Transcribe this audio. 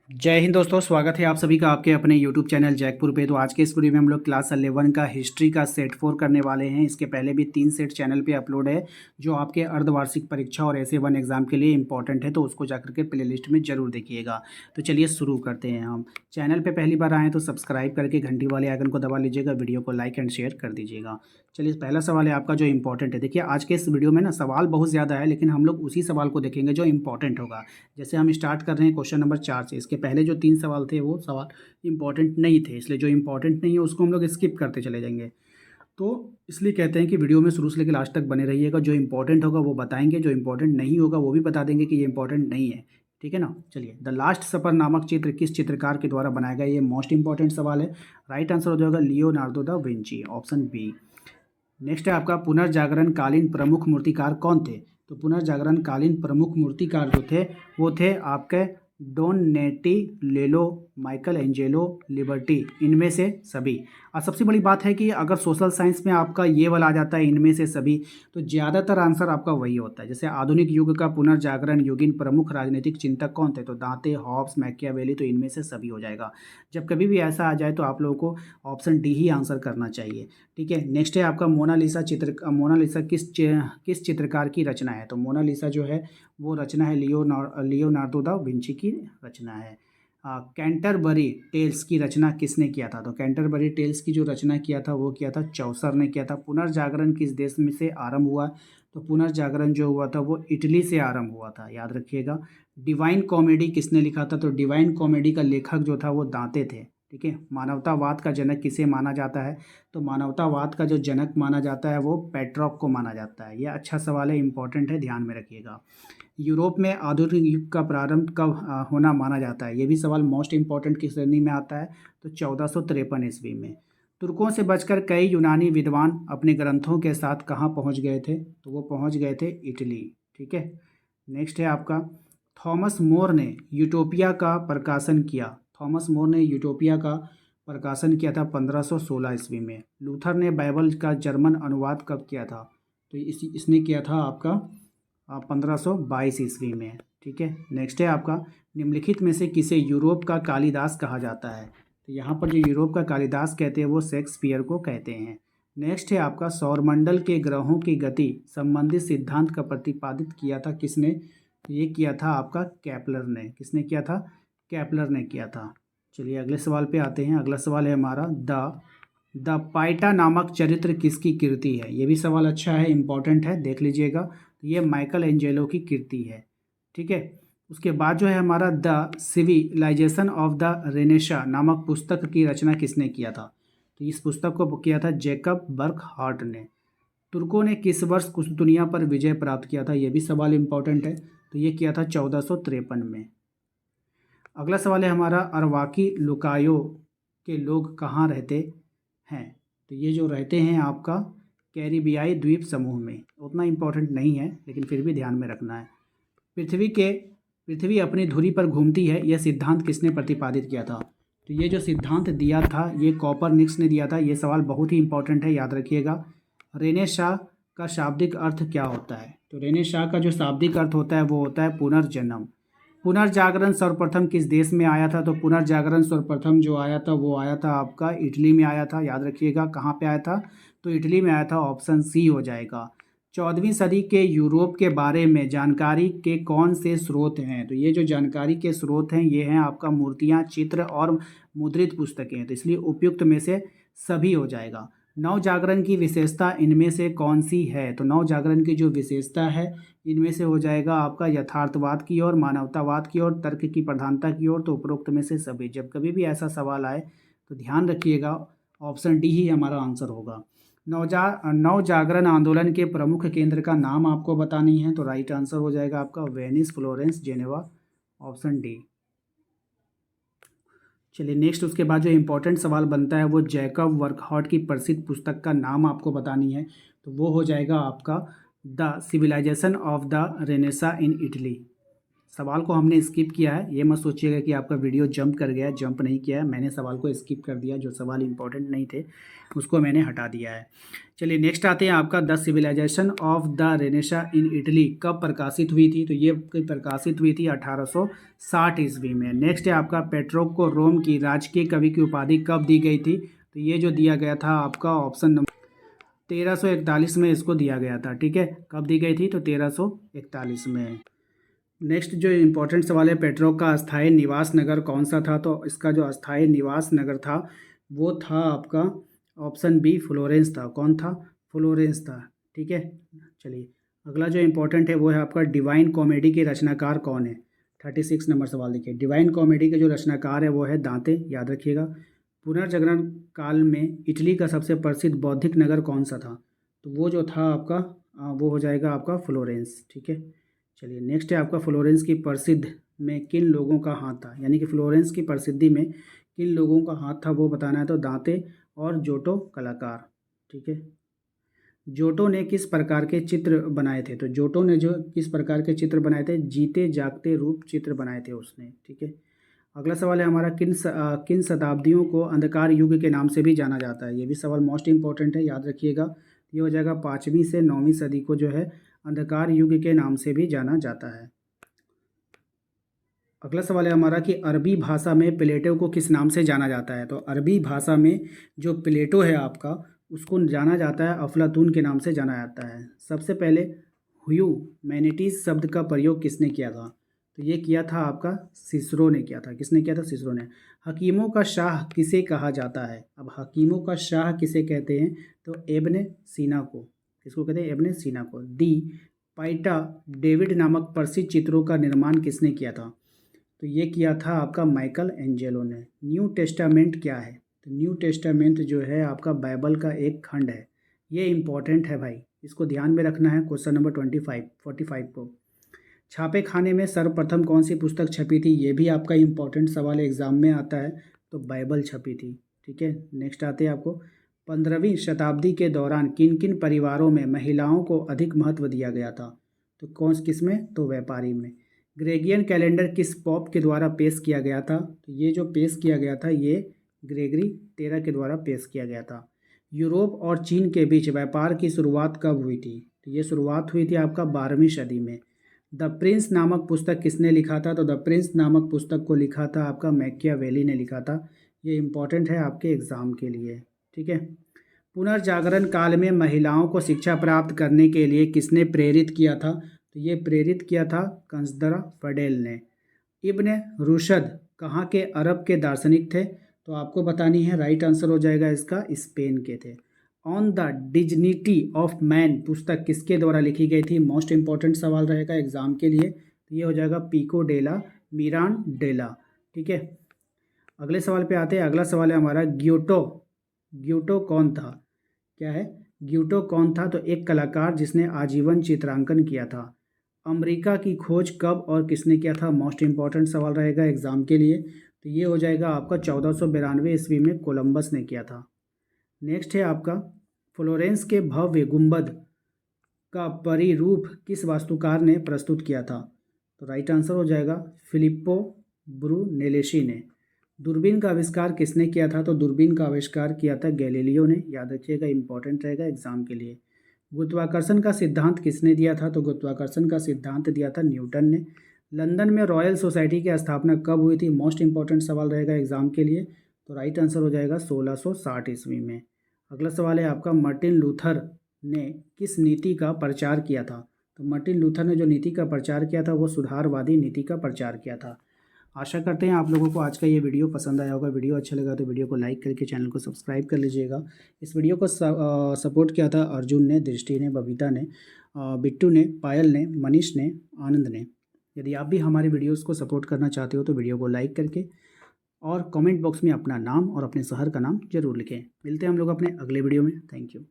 जय हिंद दोस्तों, स्वागत है आप सभी का आपके अपने YouTube चैनल जैकपुर पे। तो आज के इस वीडियो में हम लोग क्लास 11 का हिस्ट्री का सेट 4 करने वाले हैं। इसके पहले भी 3 सेट चैनल पे अपलोड है जो आपके अर्धवार्षिक परीक्षा और ऐसे वन एग्जाम के लिए इंपॉर्टेंट है, तो उसको जाकर के प्लेलिस्ट में जरूर देखिएगा। तो चलिए शुरू करते हैं। हम चैनल पर पहली बार आएँ तो सब्सक्राइब करके घंटी वाले आइकन को दबा लीजिएगा, वीडियो को लाइक एंड शेयर कर दीजिएगा। चलिए पहला सवाल है आपका जो इंपॉर्टेंट है। देखिए आज के इस वीडियो में ना सवाल बहुत ज़्यादा है, लेकिन हम लोग उसी सवाल को देखेंगे जो इंपॉर्टेंट होगा। जैसे हम स्टार्ट कर रहे हैं क्वेश्चन नंबर 4 से। इसके पहले जो 3 सवाल थे वो सवाल इंपॉर्टेंट नहीं थे, इसलिए जो इंपॉर्टेंट नहीं है उसको हम लोग स्किप करते चले जाएंगे। तो इसलिए कहते हैं कि वीडियो में शुरू से लेकर लास्ट तक बने रहिएगा। जो इंपॉर्टेंट होगा वो बताएंगे, जो इंपॉर्टेंट नहीं होगा वो भी बता देंगे कि ये इंपॉर्टेंट नहीं है। ठीक है ना। चलिए, द लास्ट सपर नामक चित्र किस चित्रकार के द्वारा बनाया गया? ये मोस्ट इंपॉर्टेंट सवाल है। राइट आंसर हो जाएगा Leonardo da Vinci, option B. Next है आपका पुनर्जागरण कालीन प्रमुख मूर्तिकार कौन थे? तो पुनर्जागरण कालीन प्रमुख मूर्तिकार जो थे वो थे आपके डोनेटी, लेलो, माइकल एंजेलो, लिबर्टी, इनमें से सभी। और सबसे बड़ी बात है कि अगर सोशल साइंस में आपका ये वाला आ जाता है इनमें से सभी, तो ज़्यादातर आंसर आपका वही होता है। जैसे आधुनिक युग का पुनर्जागरण युगीन प्रमुख राजनीतिक चिंतक कौन थे? तो दांते, हॉब्स, मैकियावेली, तो इनमें से सभी हो जाएगा। जब कभी भी ऐसा आ जाए तो आप लोगों को ऑप्शन डी ही आंसर करना चाहिए। ठीक है। नेक्स्ट है आपका मोनालिसा चित्र। मोनालिसा किस चित्रकार की रचना है? तो मोनालिसा जो है वो रचना है लियोनार्दो दा विंची की रचना है। कैंटरबरी टेल्स की रचना किसने किया था? तो कैंटरबरी टेल्स की जो रचना किया था वो किया था चौसर ने किया था। पुनर्जागरण किस देश में से आरंभ हुआ? तो पुनर्जागरण जो हुआ था वो इटली से आरंभ हुआ था, याद रखिएगा। डिवाइन कॉमेडी किसने लिखा था? तो डिवाइन कॉमेडी का लेखक जो था वो दांते थे। ठीक है। मानवतावाद का जनक किसे माना जाता है? तो मानवतावाद का जो जनक माना जाता है वो पेट्रॉक को माना जाता है। यह अच्छा सवाल है, इंपॉर्टेंट है, ध्यान में रखिएगा। यूरोप में आधुनिक युग का प्रारंभ कब होना माना जाता है? ये भी सवाल मोस्ट इंपॉर्टेंट की श्रेणी में आता है। तो 1453 ईस्वी में। तुर्कों से बचकर कई यूनानी विद्वान अपने ग्रंथों के साथ कहाँ पहुँच गए थे? तो वो पहुँच गए थे इटली। ठीक है। नेक्स्ट है आपका थॉमस मोर ने यूटोपिया का प्रकाशन किया। थॉमस मोर ने यूटोपिया का प्रकाशन किया था 1516 ईस्वी में। लूथर ने बाइबल का जर्मन अनुवाद कब किया था? तो इसने किया था आपका 1522 ईस्वी में। ठीक है। नेक्स्ट है आपका निम्नलिखित में से किसे यूरोप का कालिदास कहा जाता है? तो यहाँ पर जो यूरोप का कालिदास कहते हैं वो शेक्सपियर को कहते हैं। नेक्स्ट है आपका सौरमंडल के ग्रहों की गति संबंधित सिद्धांत का प्रतिपादित किया था किसने? तो ये किया था आपका केपलर ने। किसने किया था? केपलर ने किया था। चलिए अगले सवाल पे आते हैं। अगला सवाल है हमारा द पाइटा नामक चरित्र किसकी कृति है? ये भी सवाल अच्छा है, इंपॉर्टेंट है, देख लीजिएगा। तो ये माइकल एंजेलो की कृति है। ठीक है। उसके बाद जो है हमारा the civilisation of the Renaissance नामक पुस्तक की रचना किसने किया था? तो इस पुस्तक को किया था जैकब बर्कहार्ट ने। तुर्कों ने किस वर्ष कुस्तुनिया पर विजय प्राप्त किया था? ये भी सवाल इंपॉर्टेंट है। तो ये किया था 1453 में। अगला सवाल है हमारा अरवाकी लुकायो के लोग कहाँ रहते हैं? तो ये जो रहते हैं आपका कैरिबियाई द्वीप समूह में। उतना इम्पोर्टेंट नहीं है लेकिन फिर भी ध्यान में रखना है। पृथ्वी अपनी धुरी पर घूमती है, यह सिद्धांत किसने प्रतिपादित किया था? तो ये जो सिद्धांत दिया था ये कॉपरनिकस ने दिया था। ये सवाल बहुत ही इंपॉर्टेंट है, याद रखिएगा। रेनेसां का शाब्दिक अर्थ क्या होता है? तो रेनेसां का जो शाब्दिक अर्थ होता है वो होता है पुनर्जन्म। पुनर्जागरण सर्वप्रथम किस देश में आया था? तो पुनर्जागरण सर्वप्रथम जो आया था वो आया था आपका इटली में आया था, याद रखिएगा। कहाँ पे आया था? तो इटली में आया था, ऑप्शन सी हो जाएगा। 14वीं सदी के यूरोप के बारे में जानकारी के कौन से स्रोत हैं? तो ये जो जानकारी के स्रोत हैं ये हैं आपका मूर्तियाँ, चित्र और मुद्रित पुस्तकें हैं, तो इसलिए उपयुक्त में से सभी हो जाएगा। नव जागरण की विशेषता इनमें से कौन सी है? तो नव जागरण की जो विशेषता है इनमें से हो जाएगा आपका यथार्थवाद की ओर, मानवतावाद की ओर, तर्क की प्रधानता की ओर। तो उपरोक्त में से सभी। जब कभी भी ऐसा सवाल आए तो ध्यान रखिएगा, ऑप्शन डी ही हमारा आंसर होगा। नव जागरण आंदोलन के प्रमुख केंद्र का नाम आपको बतानी है, तो राइट आंसर हो जाएगा आपका Venice, Florence, Geneva, option D. चलिए नेक्स्ट उसके बाद जो इंपॉर्टेंट सवाल बनता है वो जैकब वर्कहार्ट की प्रसिद्ध पुस्तक का नाम आपको बतानी है, तो वो हो जाएगा आपका the civilisation of the Renaissance in Italy. सवाल को हमने स्किप किया है, ये मत सोचिएगा कि आपका वीडियो जंप कर गया है, जंप नहीं किया है, मैंने सवाल को स्किप कर दिया, जो सवाल इंपॉर्टेंट नहीं थे उसको मैंने हटा दिया है। चलिए नेक्स्ट आते हैं आपका, the civilisation of the Renaissance in Italy कब प्रकाशित हुई थी? तो ये प्रकाशित हुई थी 1860 ईस्वी में। नेक्स्ट है आपका, पेट्रोक को रोम की राजकीय कवि की उपाधि कब दी गई थी? तो ये जो दिया गया था आपका ऑप्शन नंबर 1341 में इसको दिया गया था। ठीक है, कब दी गई थी? तो 1341 में। नेक्स्ट जो इम्पोर्टेंट सवाल है, पेट्रोक का अस्थायी निवास नगर कौन सा था? तो इसका जो अस्थायी निवास नगर था वो था आपका ऑप्शन बी, फ्लोरेंस था। कौन था? फ्लोरेंस था। ठीक है, चलिए अगला जो इम्पोर्टेंट है वो है आपका, डिवाइन कॉमेडी के रचनाकार कौन है? 36 नंबर सवाल देखिए, डिवाइन कॉमेडी के जो रचनाकार है वो है दांते, याद रखिएगा। पुनर्जागरण काल में इटली का सबसे प्रसिद्ध बौद्धिक नगर कौन सा था? तो वो जो था आपका वो हो जाएगा आपका फ्लोरेंस। ठीक है, चलिए नेक्स्ट है आपका, फ्लोरेंस की प्रसिद्ध में किन लोगों का हाथ था? यानी कि फ्लोरेंस की प्रसिद्धि में किन लोगों का हाथ था वो बताना है। तो दांते और जोटो कलाकार। ठीक है, जोटो ने किस प्रकार के चित्र बनाए थे? तो जोटो ने जो किस प्रकार के चित्र बनाए थे? जीते जागते रूप चित्र बनाए थे उसने। ठीक है, अगला सवाल है हमारा, किन शताब्दियों को अंधकार युग के नाम से भी जाना जाता है? ये भी सवाल मोस्ट इंपॉर्टेंट है, याद रखिएगा। ये हो जाएगा 5वीं से 9वीं सदी को जो है अंधकार युग के नाम से भी जाना जाता है। अगला सवाल है हमारा कि अरबी भाषा में प्लेटो को किस नाम से जाना जाता है? तो अरबी भाषा में जो प्लेटो है आपका उसको जाना जाता है अफलातून के नाम से जाना जाता है। सबसे पहले ह्यूमैनिटीज शब्द का प्रयोग किसने किया था? तो ये किया था आपका सिसरो ने किया था। किसने किया था? सिसरो ने। हकीमों का शाह किसे कहा जाता है? अब हकीमों का शाह किसे कहते हैं? तो इब्न सीना को। किसको कहते हैं? इब्न सीना को। दी पाइटा डेविड नामक प्रसिद्ध चित्रों का निर्माण किसने किया था? तो ये किया था आपका माइकल एंजेलो ने। न्यू टेस्टामेंट क्या है? तो न्यू टेस्टामेंट जो है आपका बाइबल का एक खंड है। ये इंपॉर्टेंट है भाई, इसको ध्यान में रखना है। क्वेश्चन नंबर 45 को, छापे खाने में सर्वप्रथम कौन सी पुस्तक छपी थी? ये भी आपका इंपॉर्टेंट सवाल एग्जाम में आता है। तो बाइबल छपी थी। ठीक है, नेक्स्ट आते हैं आपको, 15वीं शताब्दी के दौरान किन किन परिवारों में महिलाओं को अधिक महत्व दिया गया था? तो किस में? तो व्यापारी में। ग्रेगियन कैलेंडर किस पोप के द्वारा पेश किया गया था? तो ये जो पेश किया गया था ये ग्रेगरी 13 के द्वारा पेश किया गया था। यूरोप और चीन के बीच व्यापार की शुरुआत कब हुई थी? तो ये शुरुआत हुई थी आपका 12वीं सदी में। द प्रिंस नामक पुस्तक किसने लिखा था? तो द प्रिंस नामक पुस्तक को लिखा था आपका मैकियावेली ने लिखा था। ये इंपॉर्टेंट है आपके एग्ज़ाम के लिए। ठीक है, पुनर्जागरण काल में महिलाओं को शिक्षा प्राप्त करने के लिए किसने प्रेरित किया था? तो ये प्रेरित किया था कंसदरा फडेल ने। इब्न रुशद कहाँ के अरब के दार्शनिक थे? तो आपको बतानी है, राइट आंसर हो जाएगा इसका स्पेन के थे। On the dignity of man पुस्तक किसके द्वारा लिखी गई थी? मोस्ट इंपॉर्टेंट सवाल रहेगा एग्जाम के लिए। तो ये हो जाएगा पिको डेला मिरांडेला। ठीक है, अगले सवाल पे आते हैं। अगला सवाल है हमारा, ग्यूटो कौन था? क्या है? ग्यूटो कौन था? तो एक कलाकार जिसने आजीवन चित्रांकन किया था। अमेरिका की खोज कब और किसने किया था? मोस्ट इंपॉर्टेंट सवाल रहेगा एग्जाम के लिए। तो ये हो जाएगा आपका 1492 ईस्वी में कोलंबस ने किया था। नेक्स्ट है आपका, फ्लोरेंस के भव्य गुंबद का परिरूप किस वास्तुकार ने प्रस्तुत किया था? तो राइट आंसर हो जाएगा फिलिप्पो ब्रूनेलेसी ने। दूरबीन का आविष्कार किसने किया था? तो दूरबीन का आविष्कार किया था गैलीलियो ने। याद रखिएगा, इंपॉर्टेंट रहेगा एग्जाम के लिए। गुरुत्वाकर्षण का सिद्धांत किसने दिया था? तो गुरुत्वाकर्षण का सिद्धांत दिया था न्यूटन ने। लंदन में रॉयल सोसाइटी की स्थापना कब हुई थी? मोस्ट इंपॉर्टेंट सवाल रहेगा एग्जाम के लिए। तो राइट आंसर हो जाएगा 1660 ईस्वी में। अगला सवाल है आपका, मार्टिन लूथर ने किस नीति का प्रचार किया था? तो मार्टिन लूथर ने जो नीति का प्रचार किया था वो सुधारवादी नीति का प्रचार किया था। आशा करते हैं आप लोगों को आज का ये वीडियो पसंद आया होगा। वीडियो अच्छा लगा तो वीडियो को लाइक करके चैनल को सब्सक्राइब कर लीजिएगा। इस वीडियो को सपोर्ट किया था अर्जुन ने, दृष्टि ने, बबीता ने, बिट्टू ने, पायल ने, मनीष ने, आनंद ने। यदि आप भी हमारे वीडियोस को सपोर्ट करना चाहते हो तो वीडियो को लाइक करके और कमेंट बॉक्स में अपना नाम और अपने शहर का नाम जरूर लिखें। मिलते हैं हम लोग अपने अगले वीडियो में। Thank you.